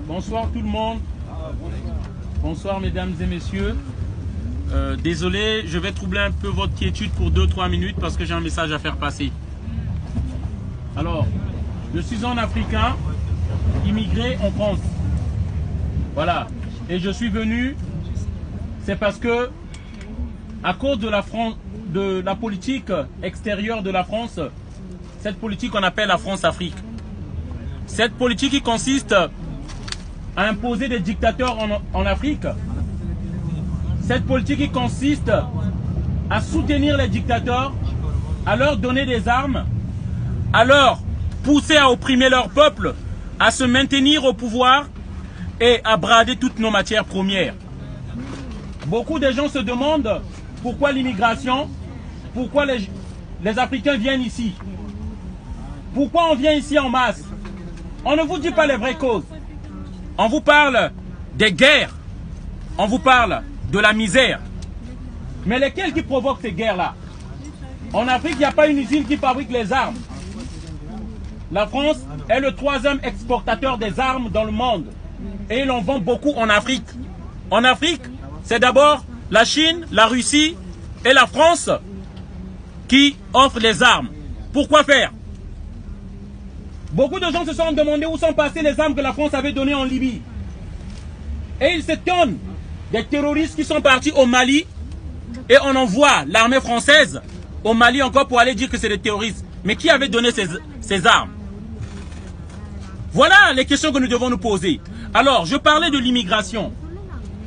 Bonsoir tout le monde. Bonsoir mesdames et messieurs. Désolé, je vais troubler un peu votre quiétude pour 2-3 minutes parce que j'ai un message à faire passer. Alors, je suis un Africain immigré en France. Voilà. Et je suis venu, c'est parce que, à cause de la politique extérieure de la France, cette politique qu'on appelle la France-Afrique. Cette politique qui consiste à imposer des dictateurs en Afrique. Cette politique qui consiste à soutenir les dictateurs, à leur donner des armes, à leur pousser à opprimer leur peuple, à se maintenir au pouvoir et à brader toutes nos matières premières. Beaucoup de gens se demandent pourquoi l'immigration, pourquoi les Africains viennent ici. Pourquoi on vient ici en masse? On ne vous dit pas les vraies causes. On vous parle des guerres. On vous parle de la misère. Mais lesquels qui provoquent ces guerres-là? En Afrique, il n'y a pas une usine qui fabrique les armes. La France est le 3e exportateur des armes dans le monde. Et il en vend beaucoup en Afrique. En Afrique, c'est d'abord la Chine, la Russie et la France qui offrent les armes. Pourquoi faire? Beaucoup de gens se sont demandé où sont passées les armes que la France avait données en Libye. Et ils s'étonnent des terroristes qui sont partis au Mali et on envoie l'armée française au Mali encore pour aller dire que c'est des terroristes. Mais qui avait donné ces armes? Voilà les questions que nous devons nous poser. Alors, je parlais de l'immigration.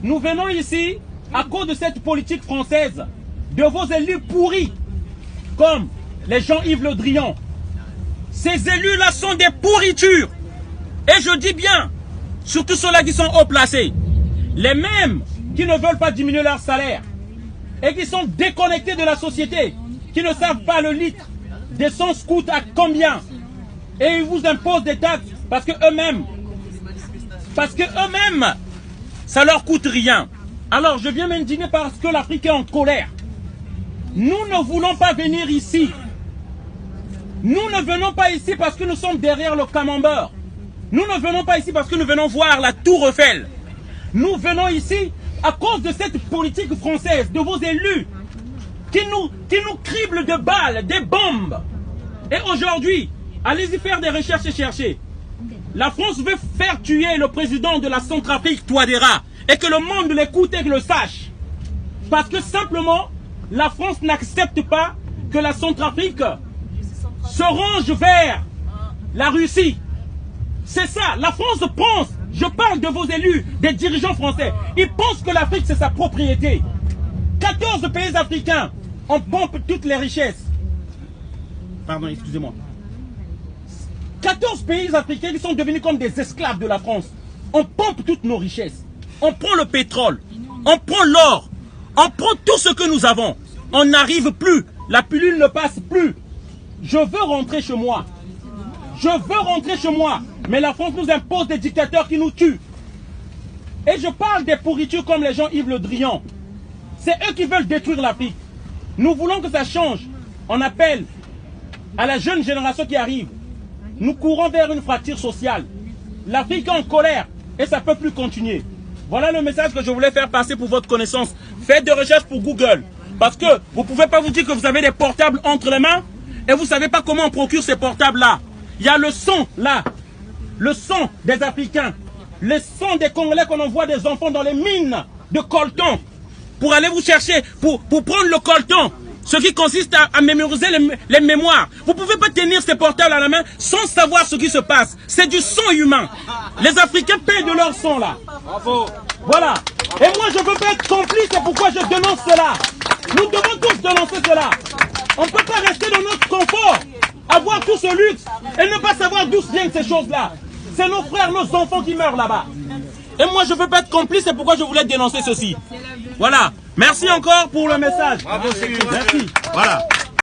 Nous venons ici à cause de cette politique française, de vos élus pourris, comme les Jean-Yves Le Drian. Ces élus-là sont des pourritures. Et je dis bien, surtout ceux-là qui sont haut placés. Les mêmes qui ne veulent pas diminuer leur salaire et qui sont déconnectés de la société, qui ne savent pas le litre d'essence coûte à combien. Et ils vous imposent des taxes parce que eux-mêmes, ça leur coûte rien. Alors je viens m'indigner parce que l'Afrique est en colère. Nous ne voulons pas venir ici. Nous ne venons pas ici parce que nous sommes derrière le camembert. Nous ne venons pas ici parce que nous venons voir la Tour Eiffel. Nous venons ici à cause de cette politique française, de vos élus, qui nous criblent de balles, des bombes. Et aujourd'hui, allez-y faire des recherches et chercher. La France veut faire tuer le président de la Centrafrique, Touadéra, et que le monde l'écoute et le sache. Parce que simplement, la France n'accepte pas que la Centrafrique se range vers la Russie. C'est ça, la France pense, je parle de vos élus, des dirigeants français, ils pensent que l'Afrique c'est sa propriété. 14 pays africains, on pompe toutes les richesses. Pardon, excusez-moi. 14 pays africains qui sont devenus comme des esclaves de la France. On pompe toutes nos richesses. On prend le pétrole, on prend l'or, on prend tout ce que nous avons. On n'arrive plus, la pilule ne passe plus. Je veux rentrer chez moi. Je veux rentrer chez moi. Mais la France nous impose des dictateurs qui nous tuent. Et je parle des pourritures comme les Jean-Yves Le Drian. C'est eux qui veulent détruire l'Afrique. Nous voulons que ça change. On appelle à la jeune génération qui arrive. Nous courons vers une fracture sociale. L'Afrique est en colère et ça ne peut plus continuer. Voilà le message que je voulais faire passer pour votre connaissance. Faites des recherches pour Google. Parce que vous ne pouvez pas vous dire que vous avez des portables entre les mains et vous ne savez pas comment on procure ces portables-là. Il y a le son là. Le son des Africains. Le son des Congolais qu'on envoie des enfants dans les mines de coltan. Pour aller vous chercher, pour prendre le coltan. Ce qui consiste à mémoriser les mémoires. Vous ne pouvez pas tenir ces portables à la main sans savoir ce qui se passe. C'est du son humain. Les Africains payent de leur son là. Voilà. Et moi je veux pas être complice, c'est pourquoi je dénonce cela. Nous devons tous dénoncer cela. On ne peut pas rester dans notre confort, avoir tout ce luxe et ne pas savoir d'où viennent ces choses-là. C'est nos frères, nos enfants qui meurent là-bas. Et moi je ne veux pas être complice, c'est pourquoi je voulais dénoncer ceci. Voilà. Merci encore pour le message. Merci. Voilà.